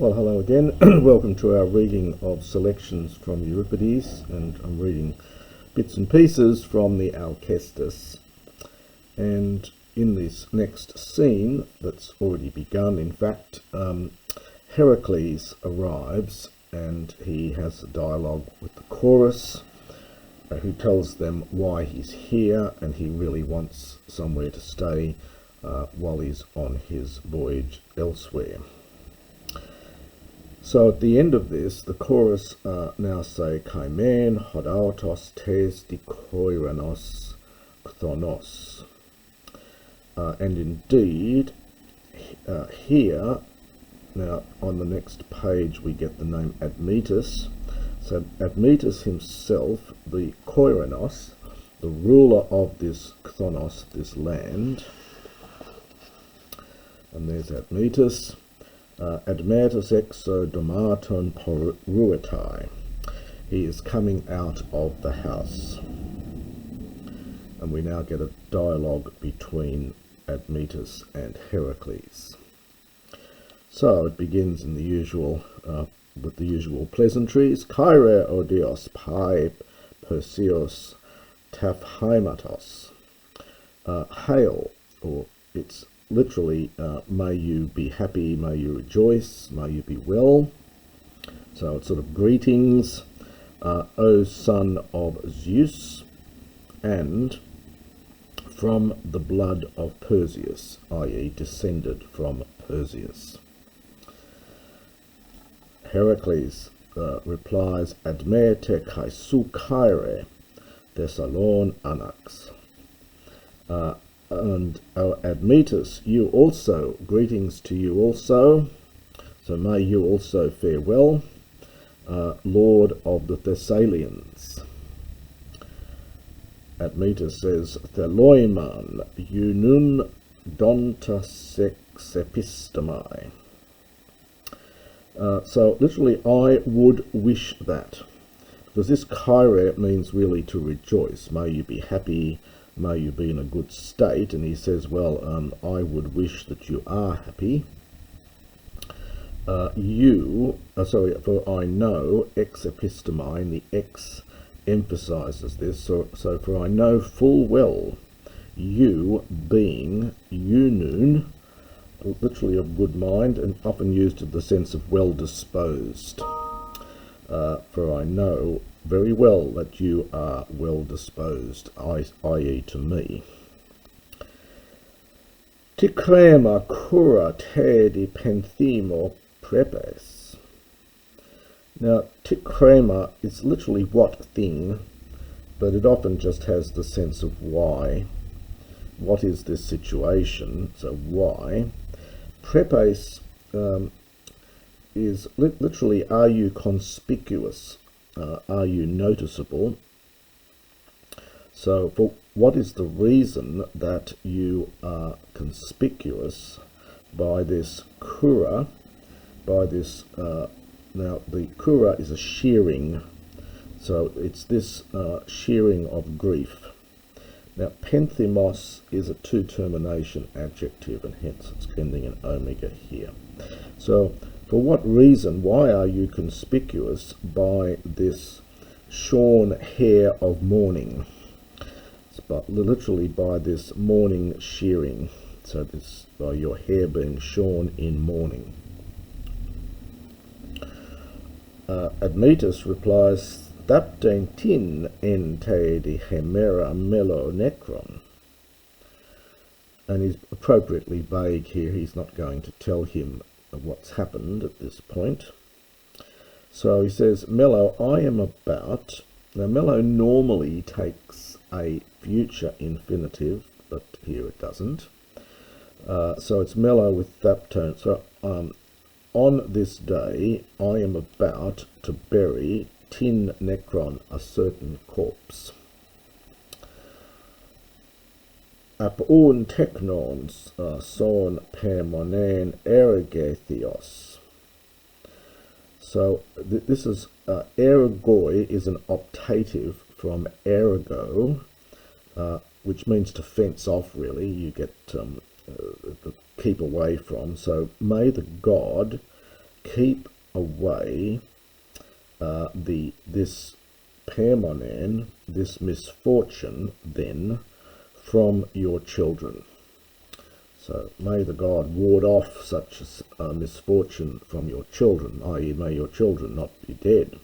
Well, hello again. Welcome to our reading of selections from Euripides, and I'm reading bits and pieces from the Alkestis. And in this next scene, that's already begun, in fact, Herakles arrives and he has a dialogue with the chorus, who tells them why he's here, and he really wants somewhere to stay while he's on his voyage elsewhere. So at the end of this, the chorus now say, Kaimen hodautos tes dikoiranos ktonos. And indeed, here, now on the next page, we get the name Admetos. So Admetos himself, the koiranos, the ruler of this ktonos, this land, and there's Admetos. Admetos exo domaton poruetai. He is coming out of the house. And we now get a dialogue between Admetos and Herakles. So it begins in the usual, with the usual pleasantries. Kyrie odios pai perseus taphaimatos. Hail, or it's literally, may you be happy, may you rejoice, may you be well. So it's sort of greetings, O son of Zeus, and from the blood of Perseus, i.e. descended from Perseus. Herakles replies, Admete kai su kaire, Thessalon anax. And Admetos, you also, greetings to you also, so may you also fare well, Lord of the Thessalians. Admetos says, Theloiman unun donta sexepistomai. So literally, I would wish that, because this Kyrie means really to rejoice. May you be happy, may you be in a good state. And he says, well, I would wish that you are happy. For I know, ex epistomai, and the ex emphasizes this, so for I know full well, you being unun, literally of good mind, and often used in the sense of well disposed. For I know very well that you are well disposed, i.e. to me. Tikrema kura te di penthimo prepes. Now, tikrema is literally what thing, but it often just has the sense of why. What is this situation? So why? Prepes is literally, are you conspicuous? Are you noticeable? So for what is the reason that you are conspicuous by this kura, by this, now the kura is a shearing, so it's this shearing of grief. Now penthimos is a two-termination adjective, and hence it's ending in omega here. So for what reason, why are you conspicuous by this shorn hair of mourning? But literally by this mourning shearing, so this by your hair being shorn in mourning. Admetos replies, Thapten tin ente di hemera melo necron. And he's appropriately vague here. He's not going to tell him what's happened at this point. So he says, Mello, I am about. Now Mello normally takes a future infinitive, but here it doesn't. So it's Mello with thaptone. So on this day, I am about to bury tin necron, a certain corpse. Apun teknons son permonen ergethios. So this is ergoi is an optative from ergo, which means to fence off. Really, you get keep away from. So may the god keep away this permonen, this misfortune, then, from your children. So may the god ward off such a misfortune from your children, i.e. may your children not be dead.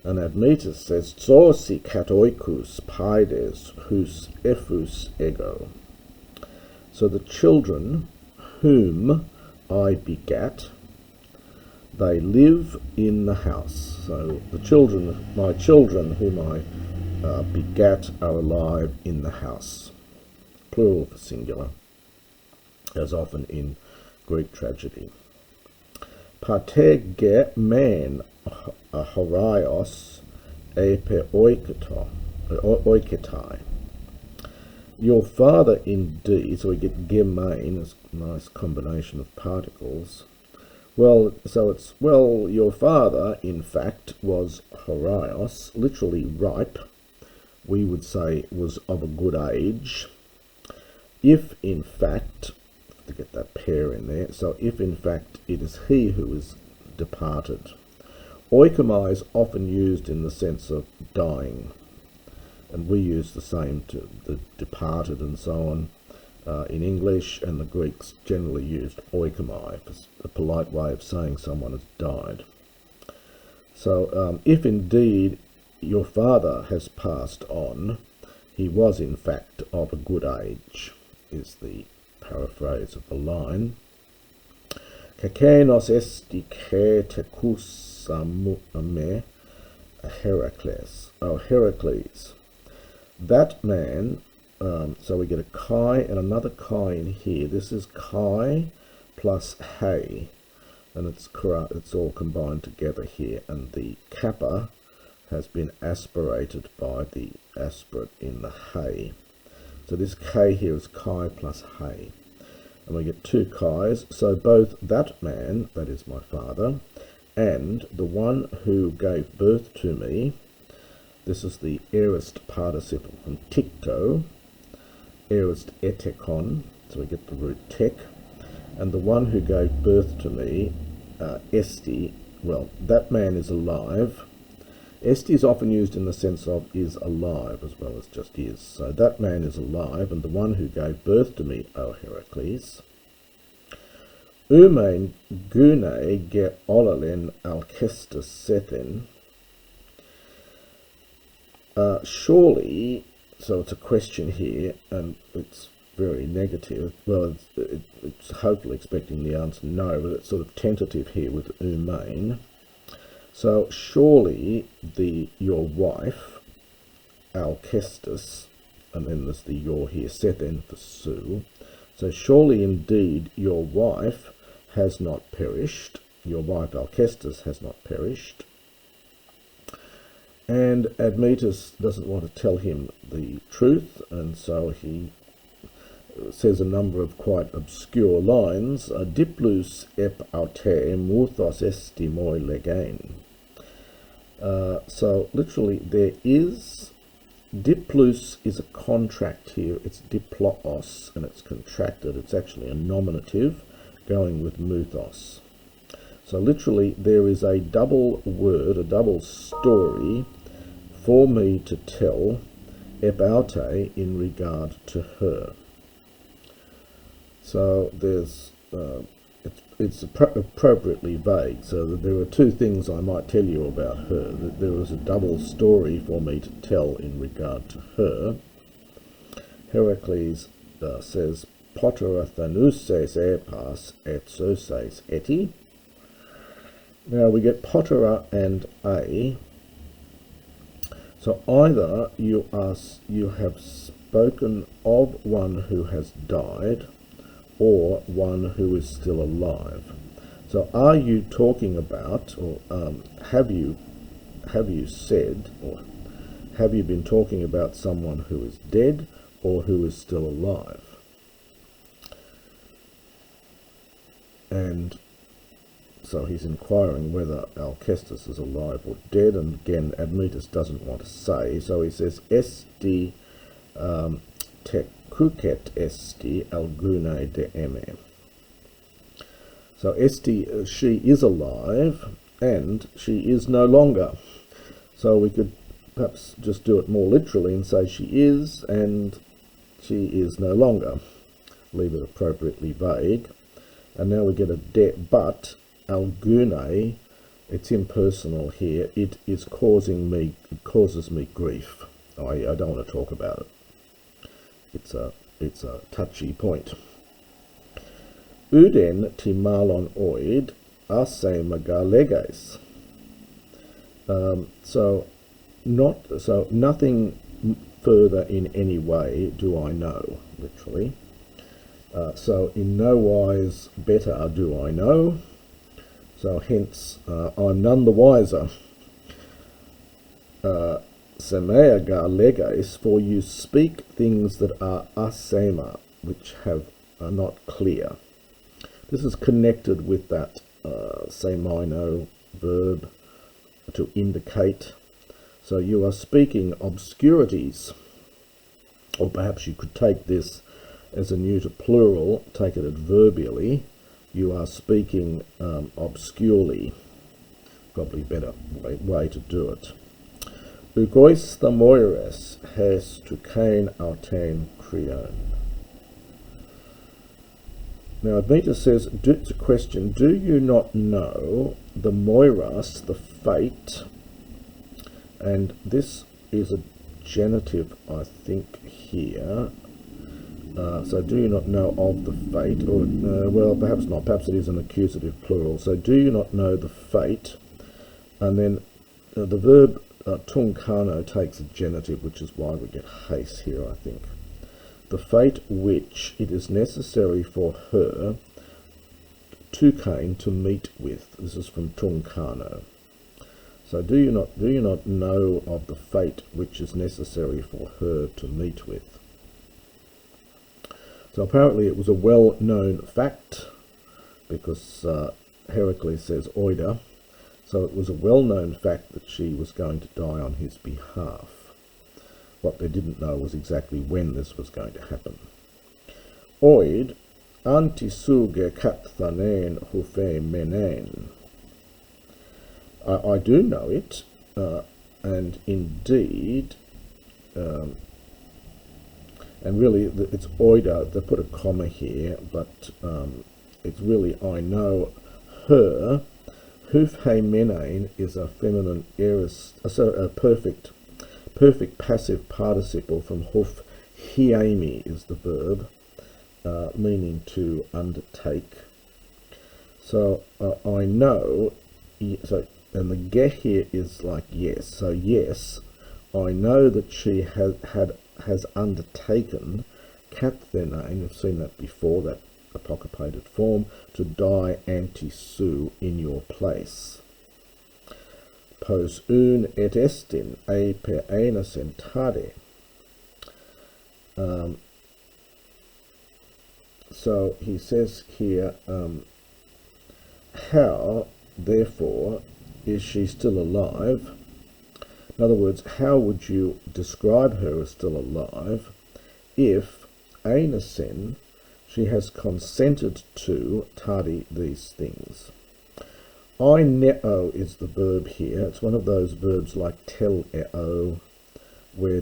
And Admetos says, Zosi katoikus paides hus ephus ego. So the children whom I begat, they live in the house. So the children, my children whom I begat are alive in the house. Plural for singular, as often in Greek tragedy. Patege men horaios epe oiketai. Your father indeed, so we get gemain, as a nice combination of particles. Well, so it's, well, your father, in fact, was horaios, literally ripe. We would say was of a good age. If, in fact, to get that pair in there, so if, in fact, it is he who is departed. Oikomai is often used in the sense of dying, and we use the same to the departed and so on in English, and the Greeks generally used oikomai, a polite way of saying someone has died. So if indeed your father has passed on, he was in fact of a good age, is the paraphrase of the line. Kakenos esti ketekus me Herakles. Oh, Herakles. That man, so we get a chi and another chi in here. This is chi plus hey, and it's all combined together here, and the kappa has been aspirated by the aspirate in the hey. So this k here is chi plus hey, and we get two chi's. So both that man, that is my father, and the one who gave birth to me, this is the aorist participle from tikto, aorist etekon, so we get the root tek, and the one who gave birth to me, esti, well, that man is alive. Esti is often used in the sense of is alive as well as just is. So that man is alive, and the one who gave birth to me, O Herakles. Umein gune ge olalen Alkestis sethen. Surely, so it's a question here, and it's very negative. Well, it's hopefully expecting the answer no, but it's sort of tentative here with umein. So surely your wife, Alkestis, and then there's the your here, sethen for Sue. So surely indeed your wife has not perished. Your wife Alkestis has not perished. And Admetos doesn't want to tell him the truth, and so he says a number of quite obscure lines. Diplus ep aute muthos esti moi legain. So literally there is, diplus is a contract here, it's diplos, and it's contracted, it's actually a nominative going with muthos. So literally there is a double word, a double story for me to tell ep aute in regard to her. So there's it's appropriately vague, so that there are two things I might tell you about her. That there is a double story for me to tell in regard to her. Herakles says, Potera thanuses epas et soses eti. Now we get potera and a. So either you have spoken of one who has died, or one who is still alive. So are you talking about, or have you said, or have you been talking about someone who is dead or who is still alive? And so he's inquiring whether Alkestis is alive or dead, and again Admetos doesn't want to say, so he says esti te kuket esti algune de eme. So esti, she is alive, and she is no longer. So we could perhaps just do it more literally and say she is, and she is no longer. Leave it appropriately vague. And now we get a but algune, it's impersonal here. It causes me grief. I don't want to talk about it. It's a touchy point. Uden timalon oid ase magaleges. So nothing further in any way do I know, literally. So in no wise better do I know. So hence I'm none the wiser. Semea gar leges, for you speak things that are asema, which are not clear. This is connected with that semino verb to indicate. So you are speaking obscurities, or perhaps you could take this as a neuter plural, take it adverbially. You are speaking obscurely, probably better way to do it. Ugois thamoires has to kain autain creon. Now Admetos says, it's a question, do you not know the moiras, the fate, and this is a genitive, I think, here. So do you not know of the fate, or well, perhaps not, perhaps it is an accusative plural. So do you not know the fate, and then the verb tunkano takes a genitive, which is why we get haste here, I think. The fate which it is necessary for her to kain, to meet with. This is from tunkano. So do you not know of the fate which is necessary for her to meet with? So apparently it was a well-known fact, because Herakles says oida, so it was a well-known fact that she was going to die on his behalf. What they didn't know was exactly when this was going to happen. Oid antisuge kathanen hufe menen. I do know it, and indeed, and really it's oida, they put a comma here, but it's really I know her. Hufhe menain is a feminine aorist, a perfect passive participle from huf. Hiemi is the verb, meaning to undertake. So I know, so, and the ge here is like yes. So yes, I know that she has undertaken kathenain, we've seen that before, that apocopated form, to die anti-su in your place. Pos un et estin e per ena sentade. So he says here, how, therefore, is she still alive? In other words, how would you describe her as still alive if, einasen, she has consented to tadi these things? Aineo is the verb here. It's one of those verbs like tel eo, where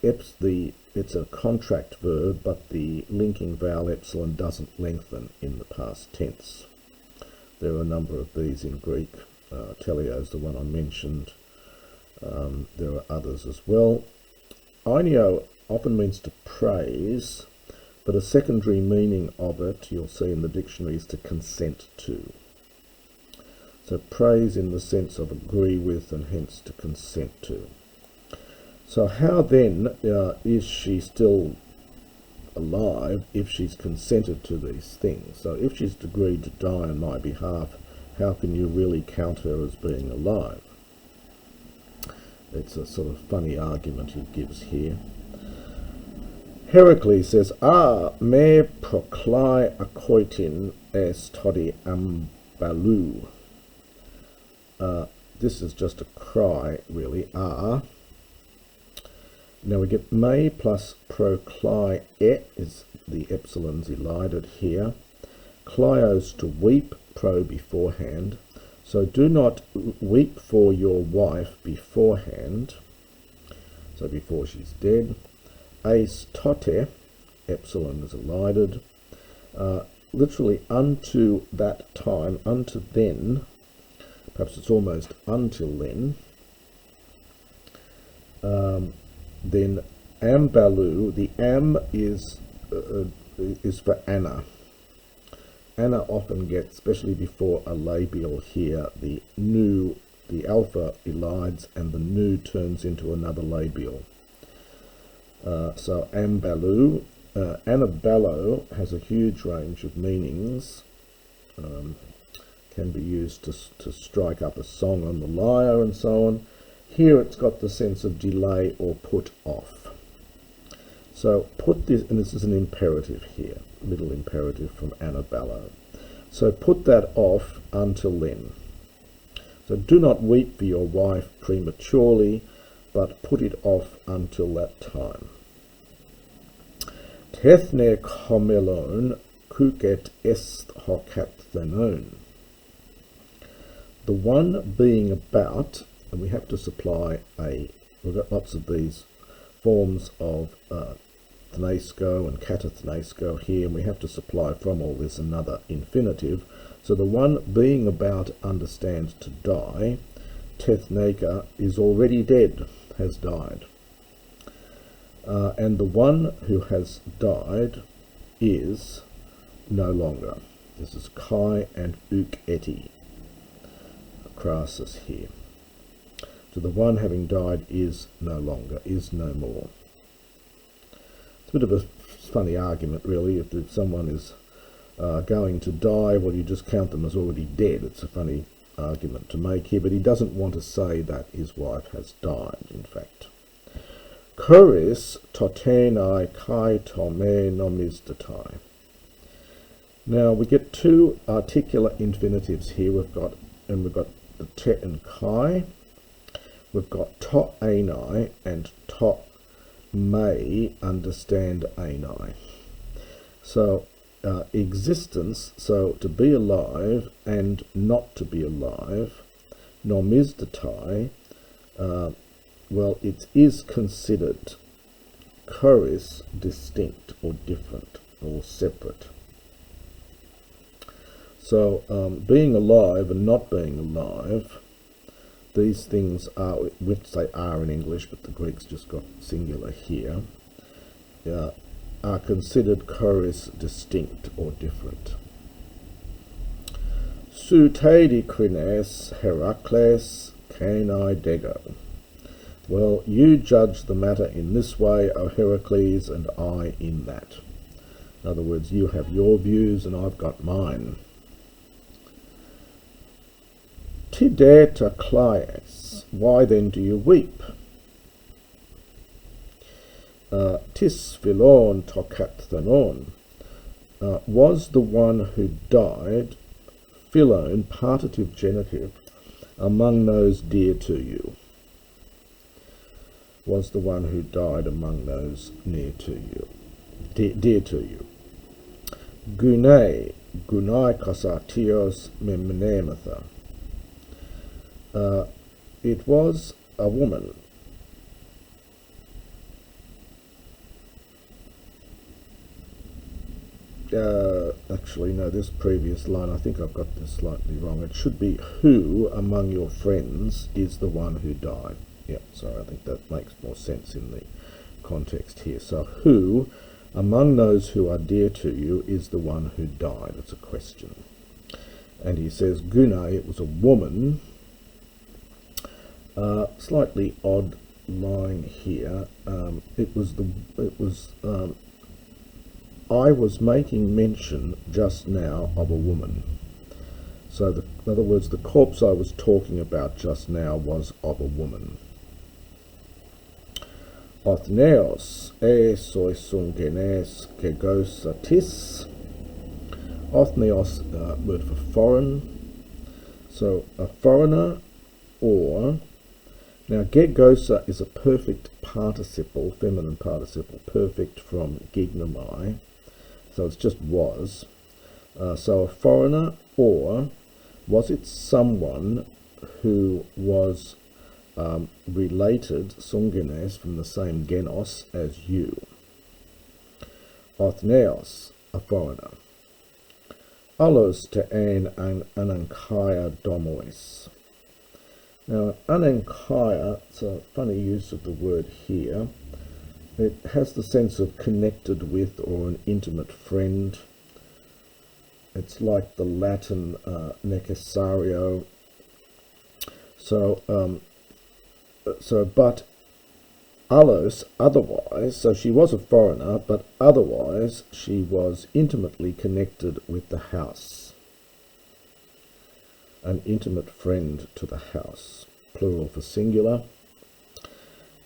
it's a contract verb, but the linking vowel epsilon doesn't lengthen in the past tense. There are a number of these in Greek. Teleo is the one I mentioned. There are others as well. Aineo often means to praise, but a secondary meaning of it, you'll see in the dictionary, is to consent to. So praise in the sense of agree with and hence to consent to. So how then is she still alive if she's consented to these things? So if she's agreed to die on my behalf, how can you really count her as being alive? It's a sort of funny argument he gives here. Herakles says, me proklai akoitin es todi ambalu. This is just a cry, really. Now we get me plus proklai is the epsilon's elided here. Klios, to weep, pro, beforehand. So do not weep for your wife beforehand, so before she's dead. Eis tote, epsilon is elided, literally unto that time, unto then, perhaps it's almost until then. Then ambalu, the am is for Anna. Anna often gets, especially before a labial here, the nu, the alpha elides, and the nu turns into another labial. So ambalu, anabalo has a huge range of meanings. Can be used to strike up a song on the lyre and so on. Here it's got the sense of delay or put off. So put this, and this is an imperative here, middle imperative from anabalo. So put that off until then. So do not weep for your wife prematurely, but put it off until that time. Tethne komelon kuket est hocat thenon. The one being about, and we have to supply we've got lots of these forms of thnesco and katathnesco here, and we have to supply from all this another infinitive. So the one being about understands to die. Tethneka is already dead, has died. And the one who has died is no longer. This is kai and uk eti, crasis here. So the one having died is no longer, is no more. It's a bit of a funny argument, really. If someone is going to die, well, you just count them as already dead. It's a funny argument to make here, but he doesn't want to say that his wife has died, in fact. Kuris totenai kai tome nomizdatai. Now we get two articular infinitives here. We've got the te and kai. We've got to anai and to may understand anai. So existence, so to be alive and not to be alive, nomizdatai, well, it is considered kuris, distinct or different or separate. So being alive and not being alive, these things are, which they are in English, but the Greeks just got singular here, are considered kuris, distinct or different. Sutedi krines Herakles kanai dego. Well, you judge the matter in this way, O Herakles, and I in that. In other words, you have your views and I've got mine. Tideta klias, why then do you weep? Tis philon tokat thanon, was the one who died, philon, partitive genitive, among those dear to you. Was the one who died among those near to you, dear to you. Gunai kasatios memnematha. It was a woman. Actually, no, this previous line, I think I've got this slightly wrong. It should be, who among your friends is the one who died. Yeah, sorry, I think that makes more sense in the context here. So, who among those who are dear to you is the one who died? It's a question. And he says, Gunai, it was a woman. Slightly odd line here. I was making mention just now of a woman. So, in other words, the corpse I was talking about just now was of a woman. Othneos soisungenes kegosatis. Othneos, word for foreign. So a foreigner, or, now gegosa is a perfect participle, feminine participle, perfect from gignomai. So it's just was. So a foreigner, or was it someone who was related, sungenes, from the same genos as you? Othneos, a foreigner. Allos te an anankaia domois. Now, anankaia, it's a funny use of the word here. It has the sense of connected with or an intimate friend. It's like the Latin necessario. But allos, otherwise, so she was a foreigner, but otherwise she was intimately connected with the house. An intimate friend to the house, plural for singular.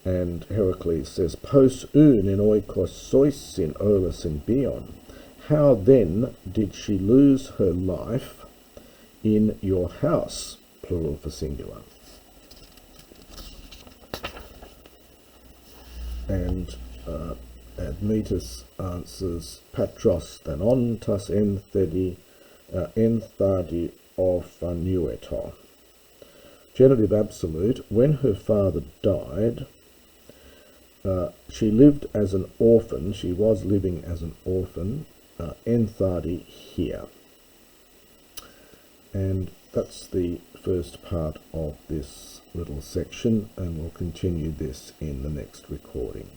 And Herakles says, Pos un in oikos sois in olis in bion. How then did she lose her life in your house, plural for singular? And Admetos answers, Patros thanon tas enthadi orphanueto. Genitive absolute, when her father died, she lived as an orphan, she was living as an orphan, enthadi here. And that's the first part of this little section, and we'll continue this in the next recording.